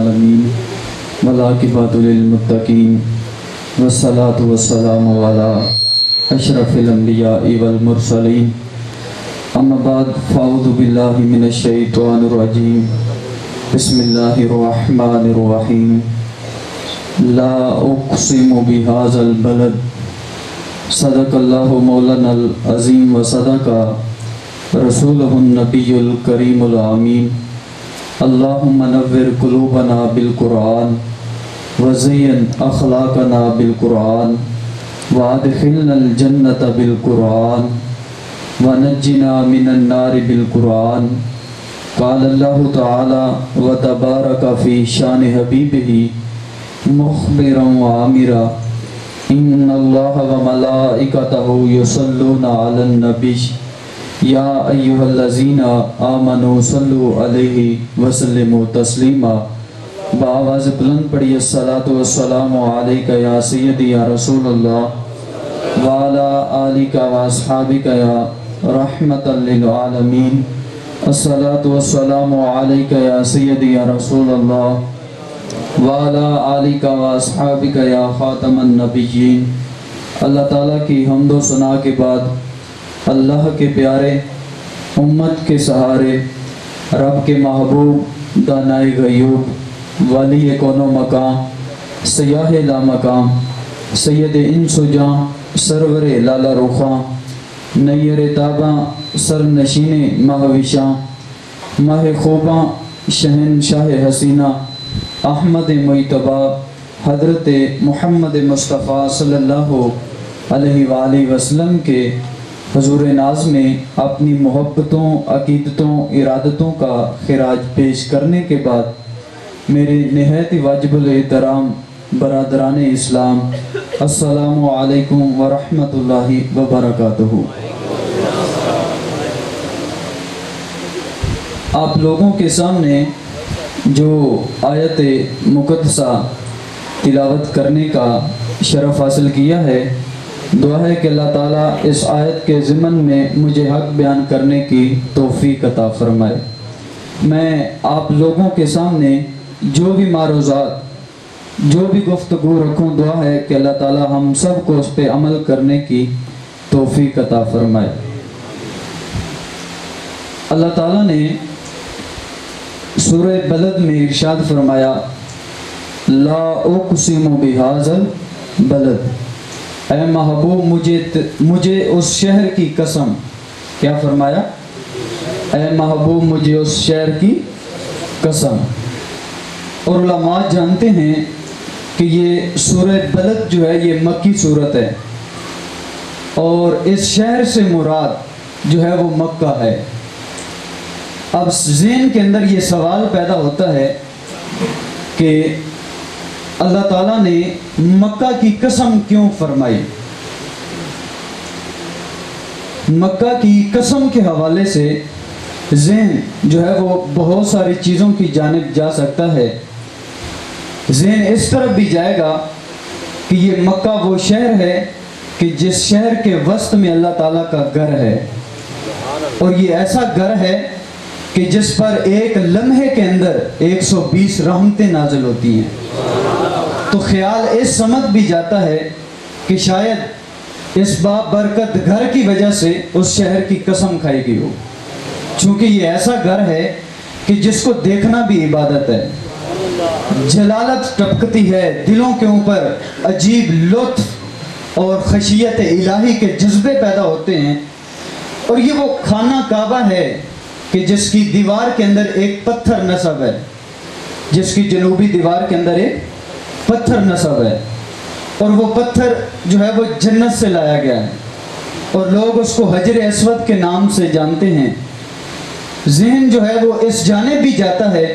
العالمین والعاقبۃ للمتقین والصلاۃ والسلام علی اشرف الانبیاء والمرسلین اما بعد فاعوذ باللہ من الشیطان الرجیم بسم اللہ الرحمن الرحیم لا اقسم بهذا البلد صدق اللہ مولانا العظیم وصدق رسولہ النبی الکریم الامین اللہم نور قلوبنا بالقرآن وزین اخلاقنا بالقرآن وادخلنا الجنت بالقرآن ونجنا من النار بالقرآن قال اللہ تعالی وتبارک فی شان حبیبہ مخبرا وعامرا ان اللہ وملائکتہ یصلون علی النبی یا ایہا الذین آمنوا صلوا علیہ وسلموا تسلیما بآواز بلند پڑھی الصلاۃ والسلام علیک یا سیدی یا رسول اللہ وعلی آلک واصحابک یا رحمتا للعالمین الصلاۃ والسلام علیک یا سیدی یا رسول اللہ وعلی آلک واصحابک یا خاتم النبیین۔ اللہ تعالیٰ کی حمد و ثنا کے بعد اللہ کے پیارے، امت کے سہارے، رب کے محبوب، دانائے غیوب، ولی کون و مقام، سیاہ لامقام، سید انس و جاں، سرور لالا رخاں، نیر تاباں، سر نشین ماہوشاں، ماہ خوباں، شہنشاہ حسینہ، احمد مجتبیٰ، حضرت محمد مصطفیٰ صلی اللہ علیہ وآلہ وسلم کے حضور ناز میں اپنی محبتوں، عقیدتوں، ارادتوں کا خراج پیش کرنے کے بعد میرے نہایت واجب الاحترام برادران اسلام، السلام علیکم ورحمۃ اللہ وبرکاتہ۔ آپ لوگوں کے سامنے جو آیت مقدسہ تلاوت کرنے کا شرف حاصل کیا ہے، دعا ہے کہ اللہ تعالیٰ اس آیت کے ضمن میں مجھے حق بیان کرنے کی توفیق عطا فرمائے۔ میں آپ لوگوں کے سامنے جو بھی معروضات، جو بھی گفتگو رکھوں، دعا ہے کہ اللہ تعالیٰ ہم سب کو اس پہ عمل کرنے کی توفیق عطا فرمائے۔ اللہ تعالیٰ نے سورہ بلد میں ارشاد فرمایا لا اقسم بہذا البلد، اے محبوب مجھے اس شہر کی قسم، کیا فرمایا؟ اے محبوب مجھے اس شہر کی قسم۔ اور علماء جانتے ہیں کہ یہ سورہ بلد جو ہے یہ مکی صورت ہے، اور اس شہر سے مراد جو ہے وہ مکہ ہے۔ اب ذہن کے اندر یہ سوال پیدا ہوتا ہے کہ اللہ تعالیٰ نے مکہ کی قسم کیوں فرمائی؟ مکہ کی قسم کے حوالے سے ذہن جو ہے وہ بہت ساری چیزوں کی جانب جا سکتا ہے۔ ذہن اس طرف بھی جائے گا کہ یہ مکہ وہ شہر ہے کہ جس شہر کے وسط میں اللہ تعالیٰ کا گھر ہے، اور یہ ایسا گھر ہے کہ جس پر ایک لمحے کے اندر 120 رحمتیں نازل ہوتی ہیں۔ تو خیال اس سمجھ بھی جاتا ہے کہ شاید اس بابرکت گھر کی وجہ سے اس شہر کی قسم کھائی گئی ہو، چونکہ یہ ایسا گھر ہے کہ جس کو دیکھنا بھی عبادت ہے۔ جلالت ٹپکتی ہے دلوں کے اوپر، عجیب لطف اور خشیت الہی کے جذبے پیدا ہوتے ہیں۔ اور یہ وہ خانہ کعبہ ہے کہ جس کی دیوار کے اندر ایک پتھر نصب ہے، جس کی جنوبی دیوار کے اندر ایک پتھر نصب ہے، اور وہ پتھر جو ہے وہ جنت سے لایا گیا ہے، اور لوگ اس کو حجر اسود کے نام سے جانتے ہیں۔ ذہن جو ہے وہ اس جانب بھی جاتا ہے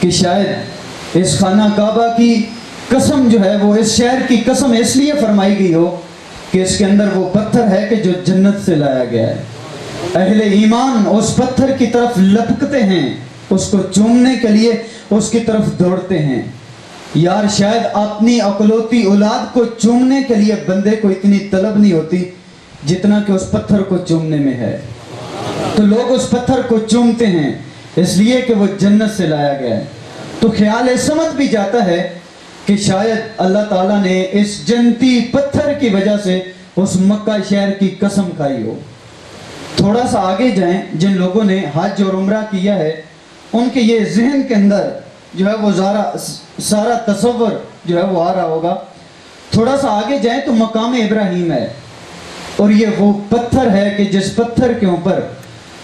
کہ شاید اس خانہ کعبہ کی قسم جو ہے وہ اس شہر کی قسم اس لیے فرمائی گئی ہو کہ اس کے اندر وہ پتھر ہے کہ جو جنت سے لایا گیا ہے۔ اہل ایمان اس پتھر کی طرف لپکتے ہیں، اس کو چومنے کے لیے اس کی طرف دوڑتے ہیں۔ یار شاید اپنی اکلوتی اولاد کو چومنے کے لیے بندے کو اتنی طلب نہیں ہوتی جتنا کہ اس پتھر کو چومنے میں ہے۔ تو لوگ اس پتھر کو چومتے ہیں اس لیے کہ وہ جنت سے لایا گیا ہے۔ تو تو خیال سمجھ بھی جاتا ہے کہ شاید اللہ تعالیٰ نے اس جنتی پتھر کی وجہ سے اس مکہ شہر کی قسم کھائی ہو۔ تھوڑا سا آگے جائیں، جن لوگوں نے حج اور عمرہ کیا ہے ان کے یہ ذہن کے اندر جو ہے وہ سارا تصور جو ہے وہ آ رہا ہوگا۔ تھوڑا سا آگے جائیں تو مقام ابراہیم ہے، اور یہ وہ پتھر ہے کہ جس پتھر کے اوپر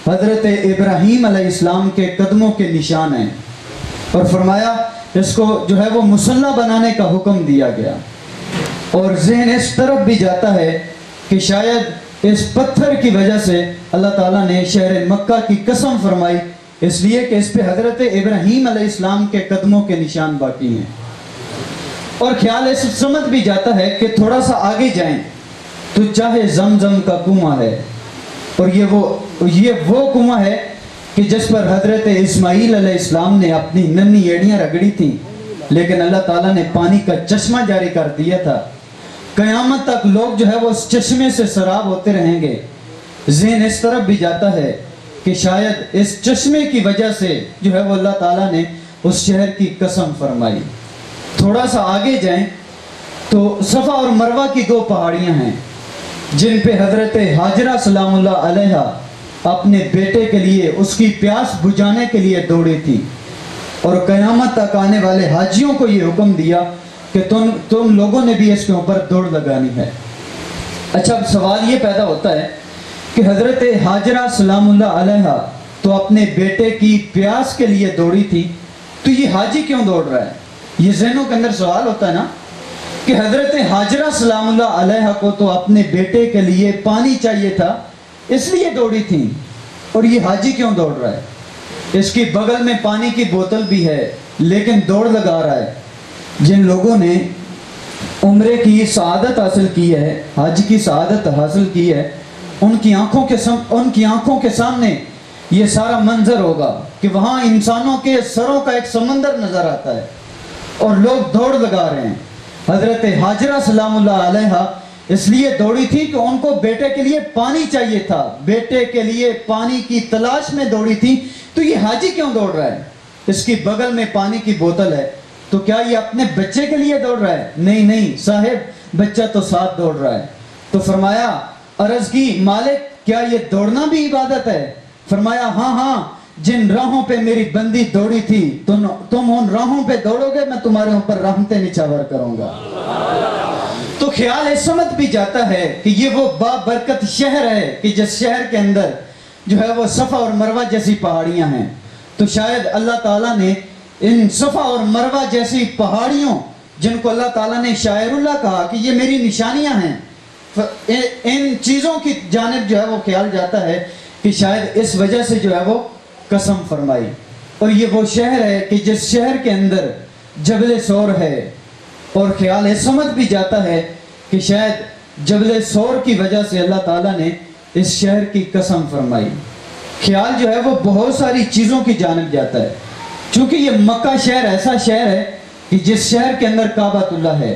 حضرت ابراہیم علیہ السلام کے قدموں کے نشان ہیں، اور فرمایا اس کو جو ہے وہ مصلی بنانے کا حکم دیا گیا۔ اور ذہن اس طرف بھی جاتا ہے کہ شاید اس پتھر کی وجہ سے اللہ تعالیٰ نے شہر مکہ کی قسم فرمائی، اس لیے کہ اس پہ حضرت ابراہیم علیہ السلام کے قدموں کے نشان باقی ہیں۔ اور خیال اس سمجھ بھی جاتا ہے کہ تھوڑا سا آگے جائیں تو چاہے زمزم کا کنواں ہے، اور یہ وہ کنواں ہے کہ جس پر حضرت اسماعیل علیہ السلام نے اپنی ننھی ایڑیاں رگڑی تھیں، لیکن اللہ تعالیٰ نے پانی کا چشمہ جاری کر دیا تھا۔ قیامت تک لوگ جو ہے وہ اس چشمے سے سراب ہوتے رہیں گے۔ ذہن اس طرف بھی جاتا ہے کہ شاید اس چشمے کی وجہ سے جو ہے وہ اللہ تعالیٰ نے اس شہر کی قسم فرمائی۔ تھوڑا سا آگے جائیں تو صفا اور مروہ کی دو پہاڑیاں ہیں جن پہ حضرت ہاجرہ سلام اللہ علیہا اپنے بیٹے کے لیے اس کی پیاس بجھانے کے لیے دوڑی تھی، اور قیامت تک آنے والے حاجیوں کو یہ حکم دیا کہ تم لوگوں نے بھی اس کے اوپر دوڑ لگانی ہے۔ اچھا، اب سوال یہ پیدا ہوتا ہے کہ حضرت ہاجرہ سلام اللہ علیہا تو اپنے بیٹے کی پیاس کے لیے دوڑی تھی، تو یہ حاجی کیوں دوڑ رہا ہے؟ یہ ذہنوں کے اندر سوال ہوتا ہے نا کہ حضرت ہاجرہ سلام اللہ علیہا کو تو اپنے بیٹے کے لیے پانی چاہیے تھا، اس لیے دوڑی تھی، اور یہ حاجی کیوں دوڑ رہا ہے؟ اس کی بغل میں پانی کی بوتل بھی ہے لیکن دوڑ لگا رہا ہے۔ جن لوگوں نے عمرے کی سعادت حاصل کی ہے، حج کی سعادت حاصل کی ہے، ان کی آنکھوں کے سامنے یہ سارا منظر ہوگا کہ وہاں انسانوں کے سروں کا ایک سمندر نظر آتا ہے اور لوگ دوڑ لگا رہے ہیں۔ حضرت ہاجرہ سلام اللہ علیہا اس لیے دوڑی تھی کہ ان کو بیٹے کے لیے پانی چاہیے تھا، بیٹے کے لیے پانی کی تلاش میں دوڑی تھی۔ تو یہ حاجی کیوں دوڑ رہا ہے؟ اس کی بغل میں پانی کی بوتل ہے، تو کیا یہ اپنے بچے کے لیے دوڑ رہا ہے؟ نہیں صاحب، بچہ تو ساتھ دوڑ رہا ہے۔ تو فرمایا، عرض کی، مالک کیا یہ دوڑنا بھی عبادت ہے؟ فرمایا، ہاں، جن راہوں پہ میری بندی دوڑی تھی تم ان راہوں پہ دوڑو گے، میں تمہارے اوپر رحمتیں نچھاور کروں گا۔ تو خیال اس سمجھ بھی جاتا ہے کہ یہ وہ بابرکت شہر ہے کہ جس شہر کے اندر جو ہے وہ صفا اور مروہ جیسی پہاڑیاں ہیں۔ تو شاید اللہ تعالیٰ نے ان صفا اور مروہ جیسی پہاڑیوں، جن کو اللہ تعالیٰ نے شاعر اللہ کہا کہ یہ میری نشانیاں ہیں، ان چیزوں کی جانب جو ہے وہ خیال جاتا ہے کہ شاید اس وجہ سے جو ہے وہ قسم فرمائی۔ اور یہ وہ شہر ہے کہ جس شہر کے اندر جبل سور ہے، اور خیال ہے سمجھ بھی جاتا ہے کہ شاید جبل سور کی وجہ سے اللہ تعالیٰ نے اس شہر کی قسم فرمائی۔ خیال جو ہے وہ بہت ساری چیزوں کی جانب جاتا ہے، چونکہ یہ مکہ شہر ایسا شہر ہے کہ جس شہر کے اندر کعبۃ اللہ ہے،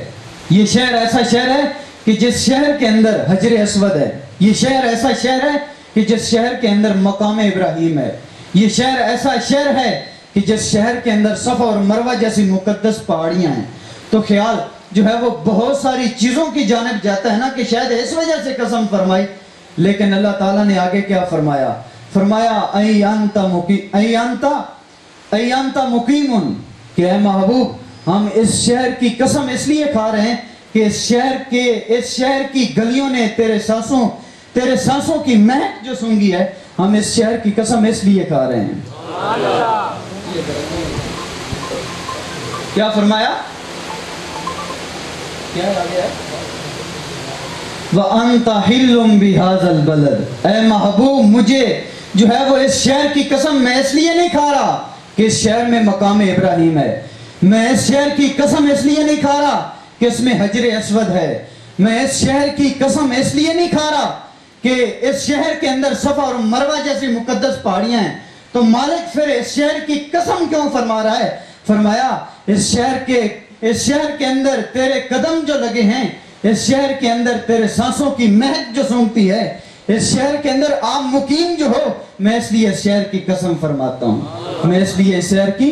یہ شہر ایسا شہر ہے کہ جس شہر کے اندر حجر اسود ہے، یہ شہر ایسا شہر ہے کہ جس شہر کے اندر مقام ابراہیم ہے، یہ شہر ایسا شہر ہے کہ جس شہر کے اندر صفا اور مروہ جیسی مقدس پہاڑیاں ہیں۔ تو خیال جو ہے وہ بہت ساری چیزوں کی جانب جاتا ہے نا کہ شاید اس وجہ سے قسم فرمائی، لیکن اللہ تعالیٰ نے آگے کیا فرمایا؟ فرمایا، ای انت مقیمن، کہ اے محبوب، ہم اس شہر کی قسم اس لیے کھا رہے ہیں کہ اس شہر کی گلیوں نے تیرے سانسوں کی مہک جو سونگھی ہے، ہم اس شہر کی قسم اس لیے کھا رہے ہیں۔ کیا فرمایا؟ کیا آگے ہے؟ وَأَنْتَ حِلٌّ بِهَذَا الْبَلَدِ، اے محبوب، مجھے جو ہے وہ اس شہر کی قسم میں اس لیے نہیں کھا رہا کہ اس شہر میں مقام ابراہیم ہے، میں اس شہر کی قسم اس لیے نہیں کھا رہا کہ اس میں حجر اسود ہے، میں اس شہر کی قسم اس لیے نہیں کھا رہا کہ اس شہر کے اندر صفا اور مروہ جیسی مقدس پہاڑیاں ہیں۔ تو مالک پھر اس شہر کی قسم کیوں فرما رہا ہے؟ فرمایا، اس شہر کے اندر تیرے قدم جو لگے ہیں، اس شہر کے اندر تیرے سانسوں کی مہک جو سونگتی ہے، اس شہر کے اندر آپ مقیم جو ہو، میں اس لیے اس شہر کی قسم فرماتا ہوں، میں اس لیے اس شہر کی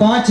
5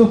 تو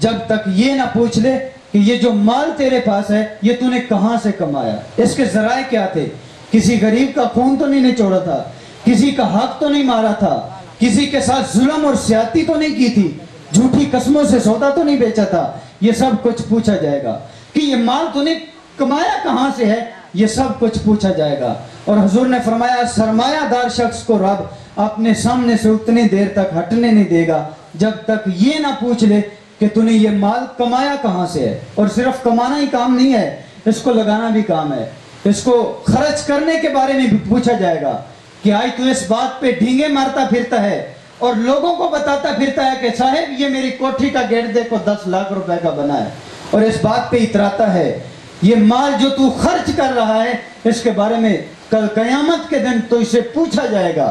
جب تک یہ نہ پوچھ لے کہ یہ جو مال تیرے پاس ہے یہ تو نے کہاں سے کمایا، اس کے ذرائع کیا تھے، کسی غریب کا خون تو نہیں نچوڑا تھا، کسی کا حق تو نہیں مارا تھا، کسی کے ساتھ ظلم اور زیادتی تو نہیں کی تھی، جھوٹی قسموں سے سودا تو نہیں بیچا تھا، یہ سب کچھ پوچھا جائے گا کہ یہ مال تو نے کمایا کہاں سے ہے، یہ سب کچھ پوچھا جائے گا۔ اور حضور نے فرمایا سرمایہ دار شخص کو رب اپنے سامنے سے اتنی دیر تک ہٹنے نہیں دے گا جب تک یہ نہ پوچھ لے کہ تو نے یہ مال کمایا کہاں سے ہے۔ اور صرف کمانا ہی کام نہیں ہے، اس کو لگانا بھی کام ہے، اس کو خرچ کرنے کے بارے میں بھی پوچھا جائے گا کہ آج تو اس بات پہ ڈھینگے مارتا پھرتا ہے اور لوگوں کو بتاتا پھرتا ہے کہ صاحب یہ میری کوٹھی کا گیٹ دیکھو 10 لاکھ روپے کا بنا ہے، اور اس بات پہ اتراتا ہے، یہ مال جو تو خرچ کر رہا ہے اس کے بارے میں کل قیامت کے دن تو اسے پوچھا جائے گا۔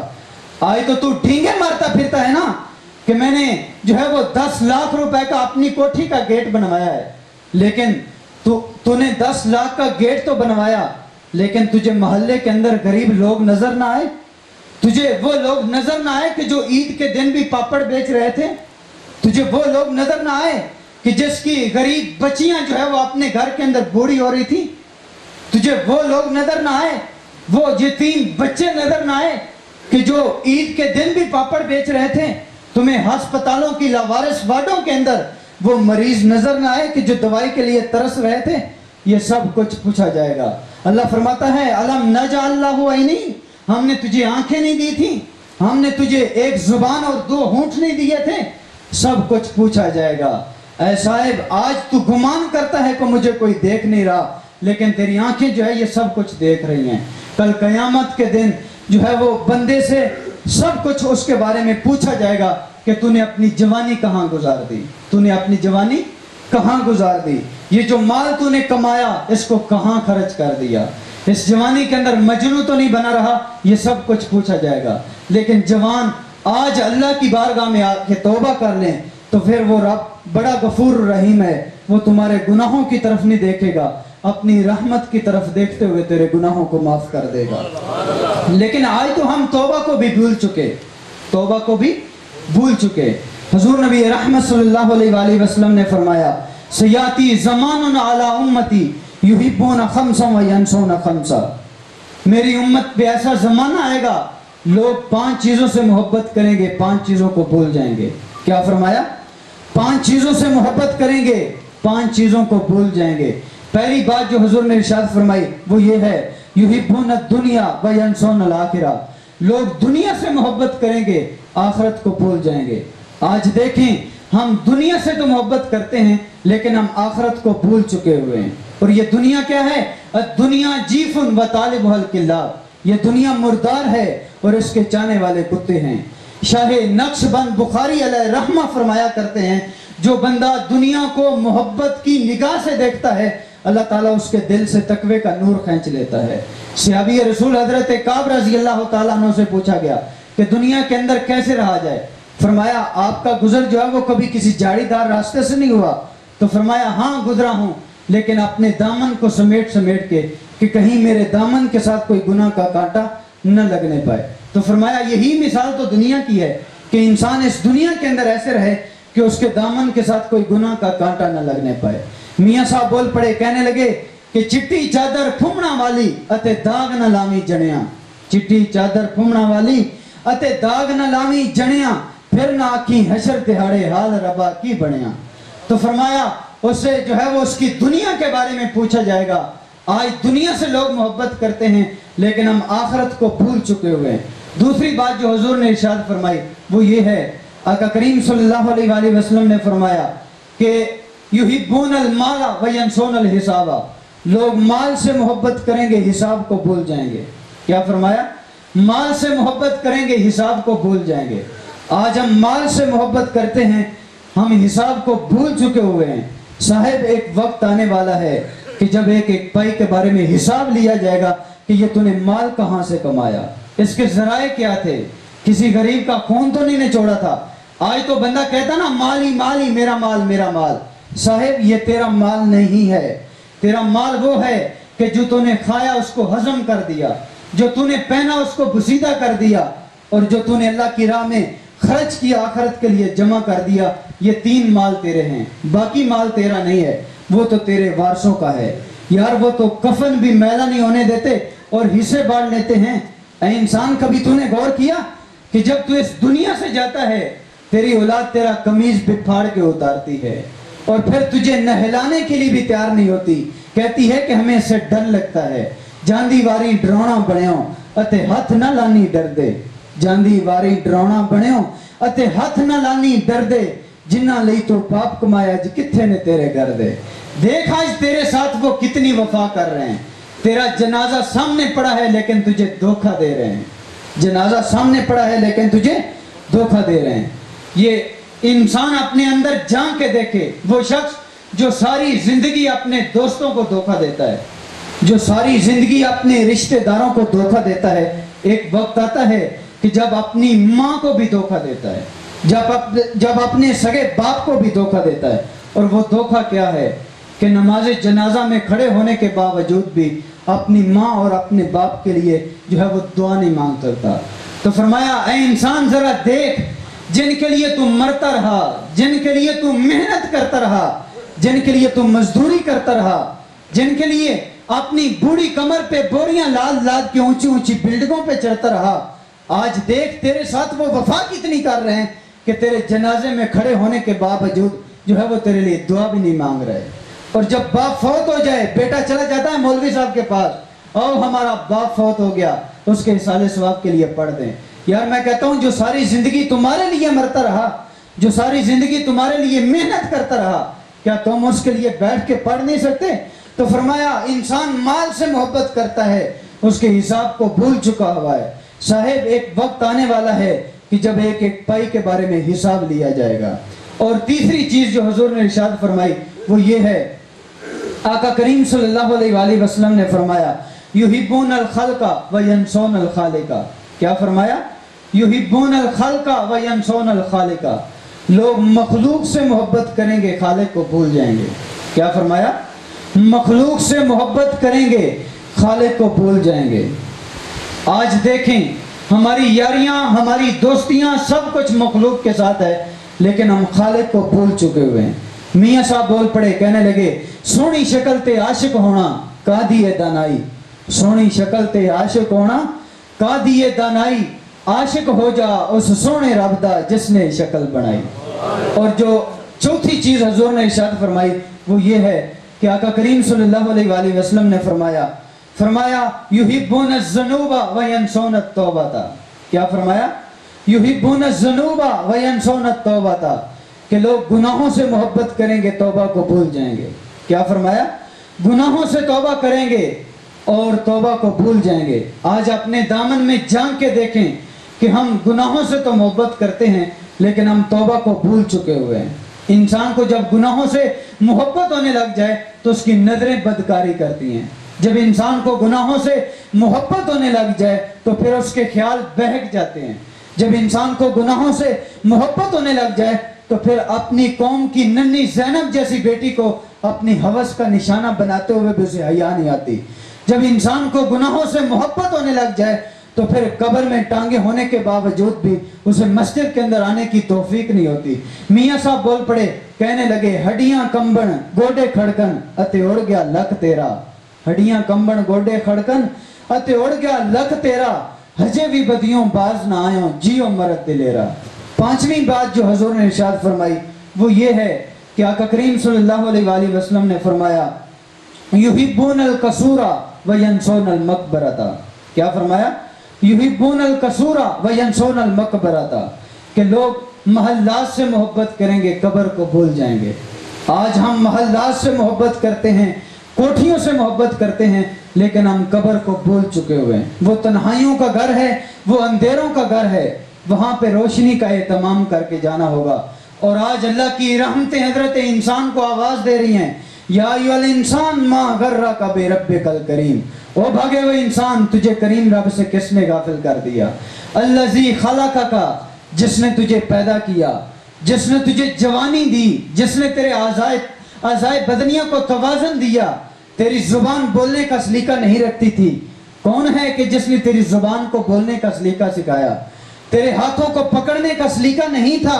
آج تو ڈھینگے مارتا پھرتا ہے نا کہ میں نے جو ہے وہ 10 لاکھ روپے کا اپنی کوٹھی کا گیٹ بنوایا ہے، لیکن تو نے 10 لاکھ کا گیٹ تو بنوایا، لیکن تجھے محلے کے اندر غریب لوگ نظر نہ آئے، تجھے وہ لوگ نظر نہ آئے کہ جو عید کے دن بھی پاپڑ بیچ رہے تھے، تجھے وہ لوگ نظر نہ آئے کہ جس کی غریب بچیاں جو ہے وہ اپنے گھر کے اندر بوڑھی ہو رہی تھی، تجھے وہ لوگ نظر نہ آئے، وہ یتیم بچے نظر نہ آئے کہ جو عید کے دن بھی پاپڑ بیچ رہے تھے، تمہیں ہسپتالوں کی لاوارث وارڈوں کے اندر وہ مریض نظر نہ آئے کہ جو دوائی کے لیے ترس رہے تھے، یہ سب کچھ پوچھا جائے گا۔ اللہ فرماتا ہے الم نجعل لہ عینین، ہم نے تجھے آنکھیں نہیں دی تھی، ہم نے تجھے ایک زبان اور 2 ہونٹ نہیں دیے تھے، سب کچھ پوچھا جائے گا۔ اے صاحب آج تو گمان کرتا ہے کہ مجھے کوئی دیکھ نہیں رہا، لیکن تیری آنکھیں جو ہے یہ سب کچھ دیکھ رہی ہیں۔ کل قیامت کے دن جو ہے وہ بندے سے سب کچھ اس کے بارے میں پوچھا جائے گا کہ تو نے اپنی جوانی کہاں گزار دی، تو نے اپنی جوانی کہاں گزار دی، یہ جو مال تو نے کمایا اس کو کہاں خرچ کر دیا، اس جوانی کے اندر مجنون تو نہیں بنا رہا، یہ سب کچھ پوچھا جائے گا۔ لیکن جوان آج اللہ کی بارگاہ میں آ کے توبہ کر لیں تو پھر وہ رب بڑا غفور رحیم ہے، وہ تمہارے گناہوں کی طرف نہیں دیکھے گا، اپنی رحمت کی طرف دیکھتے ہوئے تیرے گناہوں کو معاف کر دے گا۔ لیکن آج تو ہم توبہ کو بھی بھول چکے، توبہ کو بھی بھول چکے۔ حضور نبی رحمت صلی اللہ علیہ وآلہ وسلم نے فرمایا سیاتی زمان علی امتی یحبون خمسا و ینسون خمسا، میری امت پہ ایسا زمانہ آئے گا لوگ 5 چیزوں سے محبت کریں گے، 5 چیزوں کو بھول جائیں گے۔ کیا فرمایا؟ 5 چیزوں سے محبت کریں گے، 5 چیزوں کو بھول جائیں گے۔ پہلی بات جو حضور نے ارشاد فرمائی وہ یہ ہے یحبون الدنیا و ینسون الآخرہ، لوگ دنیا سے محبت کریں گے، آخرت کو بھول جائیں گے۔ آج دیکھیں ہم دنیا سے تو محبت کرتے ہیں لیکن ہم آخرت کو بھول چکے ہوئے ہیں۔ اور یہ دنیا کیا ہے؟ الدنیا جیف و طالبها الکلاب، یہ دنیا مردار ہے اور اس کے چاہنے والے کتے ہیں۔ شاہ نقشبند بخاری علیہ رحمہ فرمایا کرتے ہیں جو بندہ دنیا کو محبت کی نگاہ سے دیکھتا ہے اللہ تعالیٰ اس کے دل سے تقوی کا نور کھینچ لیتا ہے۔ صحابی رسول حضرت کعب رضی اللہ تعالیٰ عنہ سے پوچھا گیا کہ دنیا کے اندر کیسے رہا جائے؟ فرمایا آپ کا گزر جو ہے وہ کبھی کسی جھاڑی دار راستے سے نہیں ہوا؟ تو فرمایا ہاں گزرا ہوں، لیکن اپنے دامن کو سمیٹ کے کہ کہیں میرے دامن کے ساتھ کوئی گناہ کا کانٹا نہ لگنے پائے۔ تو فرمایا یہی مثال تو دنیا کی ہے کہ انسان اس دنیا کے اندر ایسے رہے کہ اس کے دامن کے ساتھ کوئی گناہ کا کانٹا نہ لگنے پائے۔ میاں صاحب بول پڑے، کہنے لگے کہ چٹی چادر پھمنا والی اتے داغ نہ لامی جنیاں، چٹی چادر پھمنا والی اتے داغ نہ لامی جنیاں، پھر نہ آکھی حشر تہاڑے حال ربا کی بنیاں۔ تو فرمایا اسے جو ہے وہ اس کی دنیا کے بارے میں پوچھا جائے گا۔ آج دنیا سے لوگ محبت کرتے ہیں لیکن ہم آخرت کو بھول چکے ہوئے ہیں۔ دوسری بات جو حضور نے ارشاد فرمائی وہ یہ ہے، آقا کریم صلی اللہ علیہ وآلہ وسلم نے فرمایا کہ یحبون المال و ینسون الحساب، لوگ مال سے محبت کریں گے حساب کو بھول جائیں گے۔ کیا فرمایا؟ مال سے محبت کریں گے حساب کو بھول جائیں گے۔ آج ہم مال سے محبت کرتے ہیں، ہم حساب کو بھول چکے ہوئے ہیں۔ صاحب ایک وقت آنے والا ہے کہ جب ایک ایک پائی کے بارے میں حساب لیا جائے گا کہ یہ تو نے مال کہاں سے کمایا، اس کے ذرائع کیا تھے، کسی غریب کا خون تو نہیں نچوڑا تھا۔ آج تو بندہ کہتا نا مالی مالی، میرا مال میرا مال۔ صاحب یہ تیرا مال نہیں ہے، تیرا مال وہ ہے کہ جو تو نے کھایا اس کو ہضم کر دیا، جو تو نے پہنا اس کو بسیدہ کر دیا، اور جو تو نے اللہ کی راہ میں خرچ کیا آخرت کے لیے جمع کر دیا، یہ 3 مال تیرے ہیں، باقی مال تیرا نہیں ہے، وہ تو تیرے وارثوں کا ہے۔ یار وہ تو کفن بھی میلا نہیں ہونے دیتے اور حصے بانٹ لیتے ہیں۔ اے انسان، کبھی تو نے غور کیا کہ جب تو اس دنیا سے جاتا ہے تیری اولاد تیرا قمیض بھی پھاڑ کے اتارتی ہے اور پھر تجھے نہلانے کے لیے بھی تیار نہیں ہوتی، کہتی ہے کہ ہمیں اس سے ڈر لگتا ہے۔ جاندی واری ڈرونا بنیو اتے ہاتھ نہ لانی ڈر دے، جاندی واری ڈرونا بنیو اتے ہاتھ نہ لانی ڈر دے، جنہ لئی تو پاپ کمایا جی کتھے نے تیرے گھر دے۔ دیکھ آج تیرے ساتھ وہ کتنی وفا کر رہے ہیں، تیرا جنازہ سامنے پڑا ہے لیکن تجھے دھوکہ دے رہے ہیں، جنازہ سامنے پڑا ہے لیکن تجھے دھوکہ دے رہے ہیں۔ یہ انسان اپنے اندر جان کے دیکھے، وہ شخص جو ساری زندگی اپنے دوستوں کو دھوکہ دیتا ہے، جو ساری زندگی اپنے رشتہ داروں کو دھوکہ دیتا ہے، ایک وقت آتا ہے کہ جب اپنی ماں کو بھی دھوکہ دیتا ہے، جب اپنے سگے باپ کو بھی دھوکہ دیتا ہے۔ اور وہ دھوکہ کیا ہے کہ نماز جنازہ میں کھڑے ہونے کے باوجود بھی اپنی ماں اور اپنے باپ کے لیے جو ہے وہ دعا نہیں مانگ سکتا۔ تو فرمایا اے انسان ذرا دیکھ، جن کے لیے تم مرتا رہا، جن کے لیے تم محنت کرتا رہا، جن کے لیے تم مزدوری کرتا رہا، جن کے لیے اپنی بوڑھی کمر پہ بوریاں لاد لاد کے اونچی اونچی بلڈنگوں پہ چڑھتا رہا، آج دیکھ تیرے ساتھ وہ وفا کتنی کر رہے ہیں کہ تیرے جنازے میں کھڑے ہونے کے باوجود جو ہے وہ تیرے لیے دعا بھی نہیں مانگ رہے۔ اور جب باپ فوت ہو جائے، بیٹا چلا جاتا ہے مولوی صاحب کے پاس، او ہمارا باپ فوت ہو گیا، اس کے حصال ثواب کے لیے پڑھ دیں۔ یار میں کہتا ہوں جو ساری زندگی تمہارے لیے مرتا رہا، جو ساری زندگی تمہارے لیے محنت کرتا رہا، کیا تم اس کے لیے بیٹھ کے پڑھ نہیں سکتے؟ تو فرمایا انسان مال سے محبت کرتا ہے، اس کے حساب کو بھول چکا ہوا ہے۔ صاحب ایک وقت آنے والا ہے کہ جب ایک ایک پائی کے بارے میں حساب لیا جائے گا۔ اور تیسری چیز جو حضور نے ارشاد فرمائی وہ یہ ہے، آقا کریم صلی اللہ علیہ وآلہ وسلم نے فرمایا یحبون الخلق وینسون الخالق۔ کیا فرمایا؟ یحبون الخلق وینسون الخالق، لوگ مخلوق سے محبت کریں گے خالق کو بھول جائیں گے۔ کیا فرمایا؟ مخلوق سے محبت کریں گے خالق کو بھول جائیں گے۔ آج دیکھیں ہماری یاریاں، ہماری دوستیاں سب کچھ مخلوق کے ساتھ ہے، لیکن ہم خالق کو بھول چکے ہوئے ہیں۔ میاں صاحب بول پڑے، کہنے لگے سونی شکل تے عاشق ہونا کا دیے دانائی، سونی شکل تے عاشق ہونا کا دیے دانائی، عاشق ہو جا اس سونے رب دا جس نے شکل بنائی۔ اور جو چوتھی چیز حضور نے ارشاد فرمائی وہ یہ ہے کہ آقا کریم صلی اللہ علیہ وآلہ وسلم نے فرمایا یحبون الذنوب وینسون التوبہ۔ کیا فرمایا؟ یحبون الذنوب وینسون التوبہ، کہ لوگ گناہوں سے محبت کریں گے توبہ کو بھول جائیں گے۔ کیا فرمایا؟ گناہوں سے توبہ کریں گے اور توبہ کو بھول جائیں گے۔ آج اپنے دامن میں جھانک کے دیکھیں کہ ہم گناہوں سے تو محبت کرتے ہیں لیکن ہم توبہ کو بھول چکے ہوئے ہیں۔ انسان کو جب گناہوں سے محبت ہونے لگ جائے تو اس کی نظریں بدکاری کرتی ہیں۔ جب انسان کو گناہوں سے محبت ہونے لگ جائے تو پھر اس کے خیال بہک جاتے ہیں۔ جب انسان کو گناہوں سے محبت ہونے لگ جائے تو پھر اپنی قوم کی ننھی زینب جیسی بیٹی کو اپنی ہوس کا نشانہ بناتے ہوئے بھی اسے حیا نہیں آتی۔ جب انسان کو گناہوں سے محبت ہونے لگ جائے تو پھر قبر میں ٹانگے ہونے کے باوجود بھی اسے مسجد کے اندر آنے کی توفیق نہیں ہوتی۔ میاں صاحب بول پڑے، کہنے لگے ہڈیاں کمبن گوڈے کھڑکن اتے اڑ گیا لک تیرا، ہڈیاں کمبن گوڈے کھڑکن اتے اڑ گیا لک تیرا، ہجے بھی بدیوں باز نہ آیوں جیو مرد دلیرا۔ پانچویں بات جو حضور نے ارشاد فرمائی وہ یہ ہے کہ آقا کریم صلی اللہ علیہ وآلہ وسلم نے فرمایا یحبون القصور وینسون المقبرۃ۔ کیا فرمایا؟ یحبون القصور وینسون المقبرۃ، کہ لوگ محلات سے محبت کریں گے قبر کو بھول جائیں گے۔ آج ہم محلات سے محبت کرتے ہیں، کوٹھیوں سے محبت کرتے ہیں، لیکن ہم قبر کو بھول چکے ہوئے ہیں۔ وہ تنہائیوں کا گھر ہے، وہ اندھیروں کا گھر ہے، وہاں پہ روشنی کا اہتمام کر کے جانا ہوگا۔ اور آج اللہ کی رحمتیں حضرت انسان کو آواز دے رہی ہیں، یا ایھا الانسان ما غرک بربک الکریم، او بھاگے ہوئے انسان تجھے کریم رب سے کس نے غافل کر دیا؟ الذی خلقک، جس نے تجھے پیدا کیا، جس نے تجھے جوانی دی، جس نے تیرے اعضائے بدنیہ کو توازن دیا۔ تیری زبان بولنے کا سلیقہ نہیں رکھتی تھی، کون ہے کہ جس نے تیری زبان کو بولنے کا سلیقہ سکھایا؟ تیرے ہاتھوں کو پکڑنے کا سلیقہ نہیں تھا،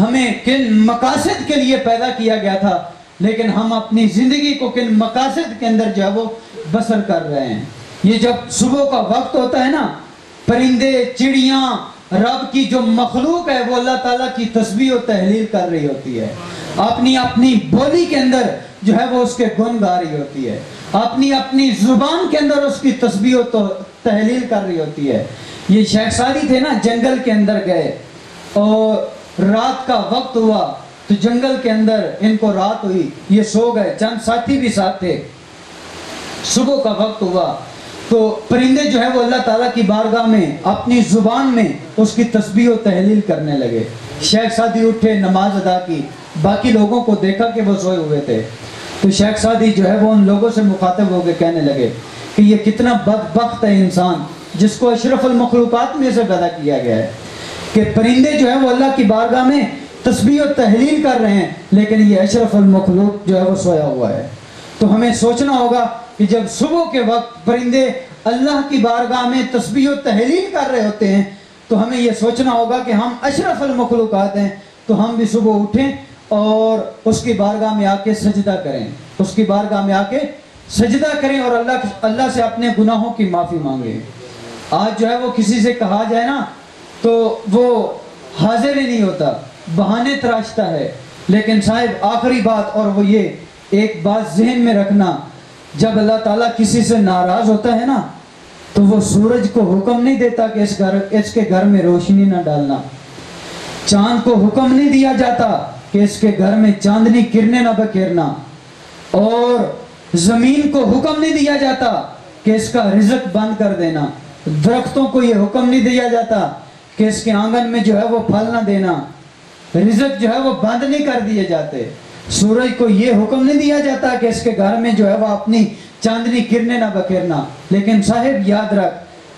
ہمیں کن مقاصد کے لیے پیدا کیا گیا تھا، لیکن ہم اپنی زندگی کو کن مقاصد کے اندر جو ہے وہ بسر کر رہے ہیں۔ یہ جب صبح کا وقت ہوتا ہے نا، پرندے، چڑیاں، رب کی جو مخلوق ہے وہ اللہ تعالیٰ کی تسبیح و تحلیل کر رہی ہوتی ہے، اپنی اپنی بولی کے اندر جو ہے وہ اس کے گن گا رہی ہوتی ہے، اپنی اپنی زبان کے اندر اس کی تسبیح و تحلیل کر رہی ہوتی ہے۔ یہ شیخ سعدی تھے نا، جنگل کے اندر گئے اور رات کا وقت ہوا تو جنگل کے اندر ان کو رات ہوئی، یہ سو گئے، چند ساتھی بھی ساتھ تھے۔ صبح کا وقت ہوا تو پرندے جو ہے وہ اللہ تعالیٰ کی بارگاہ میں اپنی زبان میں اس کی تسبیح و تحلیل کرنے لگے۔ شیخ سعدی اٹھے، نماز ادا کی، باقی لوگوں کو دیکھا کہ وہ سوئے ہوئے تھے، تو شیخ سعدی جو ہے وہ ان لوگوں سے مخاطب ہو کے کہنے لگے کہ یہ کتنا بدبخت ہے انسان جس کو اشرف المخلوقات میں سے پیدا کیا گیا ہے، کہ پرندے جو ہے وہ اللہ کی بارگاہ میں تسبیح و تحلیل کر رہے ہیں، لیکن یہ اشرف المخلوق جو ہے وہ سویا ہوا ہے۔ تو ہمیں سوچنا ہوگا کہ جب صبح کے وقت پرندے اللہ کی بارگاہ میں تسبیح و تحلیل کر رہے ہوتے ہیں تو ہمیں یہ سوچنا ہوگا کہ ہم اشرف المخلوقات ہیں، تو ہم بھی صبح اٹھیں اور اس کی بارگاہ میں آ کے سجدہ کریں، اس کی بارگاہ میں آ کے سجدہ کریں اور اللہ سے اپنے گناہوں کی معافی مانگیں۔ آج جو ہے وہ کسی سے کہا جائے نا تو وہ حاضر ہی نہیں ہوتا، بہانے تراشتا ہے۔ لیکن صاحب آخری بات، اور وہ یہ ایک بات ذہن میں رکھنا، جب اللہ تعالیٰ کسی سے ناراض ہوتا ہے نا تو وہ سورج کو حکم نہیں دیتا کہ اس کے گھر میں روشنی نہ ڈالنا، چاند کو حکم نہیں دیا جاتا کہ اس کے گھر میں چاندنی کرنے نہ بکھیرنا، اور زمین کو حکم نہیں دیا جاتا کہ اس کا رزق بند کر دینا، درختوں کو یہ حکم نہیں دیا جاتا کہ اس کے آنگن میں جو ہے وہ پھل نہ دینا، رزق جو ہے وہ بند نہیں کر دیے جاتے، سورج کو یہ حکم نہیں دیا جاتا کہ اس کے گھر میں جو ہے وہ اپنی چاندنی کرنے نہ بکھیرنا۔ لیکن صاحب یاد رکھ،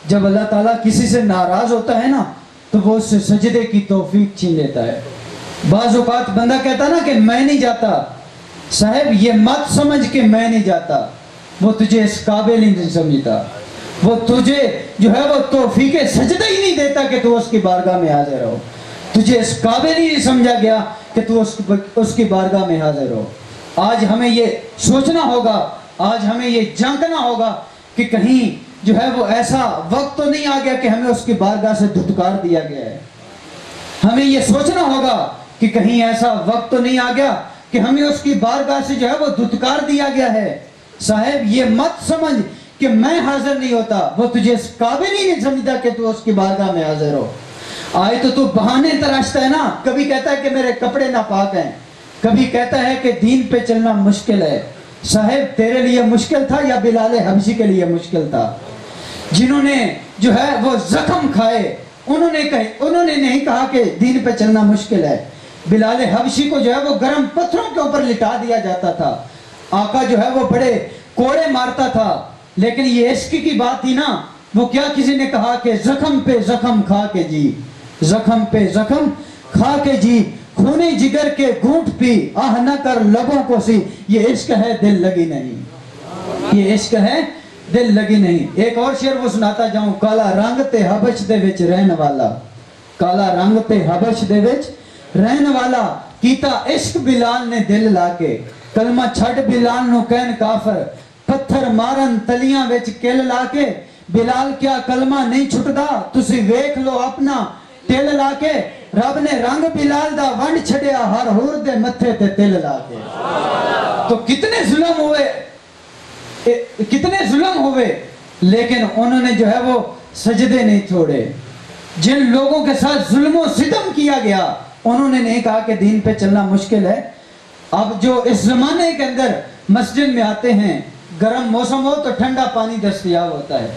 جب اللہ تعالیٰ کسی سے ناراض ہوتا ہے نا تو وہ اس سے سجدے کی توفیق چھین لیتا ہے۔ بعض اوقات بندہ کہتا نا کہ میں نہیں جاتا، صاحب یہ مت سمجھ کہ میں نہیں جاتا، وہ تجھے اس قابل ہی نہیں سمجھتا، وہ تجھے جو ہے وہ توفیق سجدہ ہی نہیں دیتا کہ تو اس کی بارگاہ میں حاضر ہو، تجھے اس قابل ہی نہیں سمجھا گیا کہ تو اس کی بارگاہ میں حاضر ہو۔ آج ہمیں یہ سوچنا ہوگا، آج ہمیں یہ جانکنا ہوگا کہ کہیں جو ہے وہ ایسا وقت تو نہیں آ گیا کہ ہمیں اس کی بارگاہ سے دھتکار دیا گیا ہے۔ ہمیں یہ سوچنا ہوگا کہ کہیں ایسا وقت تو نہیں آ گیا کہ ہمیں اس کی بارگاہ سے جو ہے وہ دھتکار دیا گیا ہے۔ صاحب یہ مت سمجھ کہ میں حاضر نہیں ہوتا، وہ تجھے اس قابل ہی نہیں سمجھتا کہ تو اس کی بارگاہ میں حاضر ہو۔ آئے تو بہانے تراشتا ہے نا، کبھی کہتا ہے کہ میرے کپڑے ناپاک ہیں، کبھی کہتا ہے کہ دین پہ چلنا مشکل ہے۔ صاحب تیرے لیے مشکل تھا یا بلال حبشی کے لیے مشکل تھا؟ جنہوں نے جو ہے وہ زخم کھائے انہوں نے نہیں کہا کہ دین پہ چلنا مشکل ہے۔ بلال حبشی کو جو ہے وہ گرم پتھروں کے اوپر لٹا دیا جاتا تھا، آقا جو ہے وہ بڑے کوڑے مارتا تھا، لیکن یہ عشق کی بات تھی نا، وہ کیا کسی نے کہا کہ زخم پہ زخم کھا کے جی، زخم پہ زخم کھا کے جی، خونے جگر کے گھونٹ پی، آہ نہ کر لبوں کو سی، یہ عشق ہے دل لگی نہیں، یہ عشق ہے دل لگی نہیں۔ ایک اور شعر وہ سناتا جاؤں، کالا رنگ تے حبش دے وچ رہن والا، کالا رنگ تے حبش دے وچ رہن والا، کیتا عشق بلال نے دل لا کے، کلمہ چھڑ بلال نو کہن کافر، پتھر مارن تلیاں وچ کل لا کے، بلال کیا کلمہ نہیں چھٹدا، تسی ویکھ لو اپنا تل لا کے، رب نے رنگ بلال دا ونڈ چھڑیا ہر ہور دے متھے تے تل لا کے۔ تو کتنے ظلم ہوئے لیکن انہوں نے جو ہے وہ سجدے نہیں چھوڑے۔ جن لوگوں کے ساتھ ظلم و ستم کیا گیا انہوں نے نہیں کہا کہ دین پہ چلنا مشکل ہے۔ اب جو اس زمانے کے اندر مسجد میں آتے ہیں، گرم موسم ہو تو ٹھنڈا پانی دستیاب ہوتا ہے،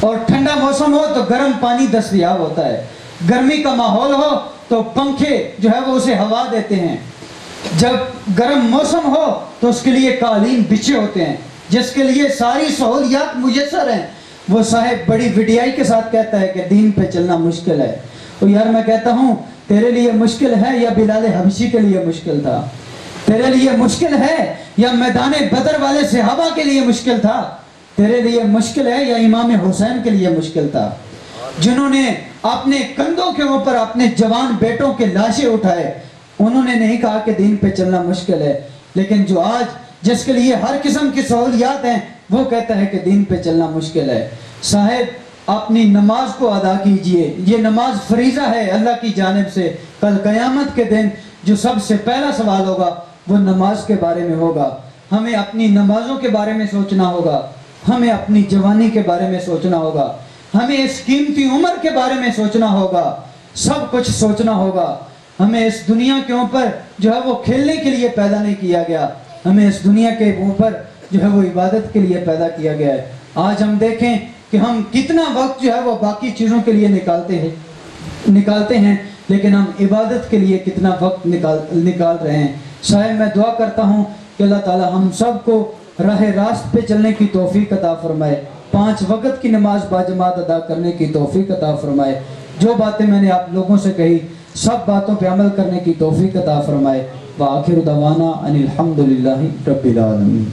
اور ٹھنڈا موسم ہو تو گرم پانی دستیاب ہوتا ہے، گرمی کا ماحول ہو تو پنکھے جو ہے وہ اسے ہوا دیتے ہیں، جب گرم موسم ہو تو اس کے لیے قالین بچھے ہوتے ہیں، جس کے لیے ساری سہولیات میسر ہیں، وہ صاحب بڑی وڈیائی کے ساتھ کہتا ہے کہ دین پہ چلنا مشکل ہے۔ تو یار میں کہتا ہوں تیرے لیے مشکل ہے یا بلال حبشی کے لیے مشکل تھا؟ تیرے لیے مشکل ہے یا میدان بدر والے صحابہ کے لیے مشکل تھا؟ تیرے لیے مشکل ہے یا امام حسین کے لیے مشکل تھا، جنہوں نے اپنے کندھوں کے اوپر اپنے جوان بیٹوں کے لاشیں اٹھائے، انہوں نے نہیں کہا کہ دین پہ چلنا مشکل ہے، لیکن جو آج جس کے لیے ہر قسم کی سہولیات ہیں وہ کہتا ہے کہ دین پہ چلنا مشکل ہے۔ صاحب اپنی نماز کو ادا کیجئے، یہ نماز فریضہ ہے اللہ کی جانب سے۔ کل قیامت کے دن جو سب سے پہلا سوال ہوگا وہ نماز کے بارے میں ہوگا۔ ہمیں اپنی نمازوں کے بارے میں سوچنا ہوگا، ہمیں اپنی جوانی کے بارے میں سوچنا ہوگا، ہمیں اس قیمتی عمر کے بارے میں سوچنا ہوگا، سب کچھ سوچنا ہوگا۔ ہمیں اس دنیا کے اوپر جو ہے وہ کھیلنے کے لیے پیدا نہیں کیا گیا، ہمیں اس دنیا کے اوپر جو ہے وہ عبادت کے لیے پیدا کیا گیا ہے۔ آج ہم دیکھیں کہ ہم کتنا وقت جو ہے وہ باقی چیزوں کے لیے نکالتے ہیں، لیکن ہم عبادت کے لیے کتنا وقت نکال رہے ہیں۔ صاحب میں دعا کرتا ہوں کہ اللہ تعالی ہم سب کو راہ راست پہ چلنے کی توفیق عطا فرمائے، 5 وقت کی نماز باجماعت ادا کرنے کی توفیق عطا فرمائے، جو باتیں میں نے آپ لوگوں سے کہی سب باتوں پہ عمل کرنے کی توفیق عطا فرمائے۔ وآخر دعوانا ان الحمد للہ رب العالمین۔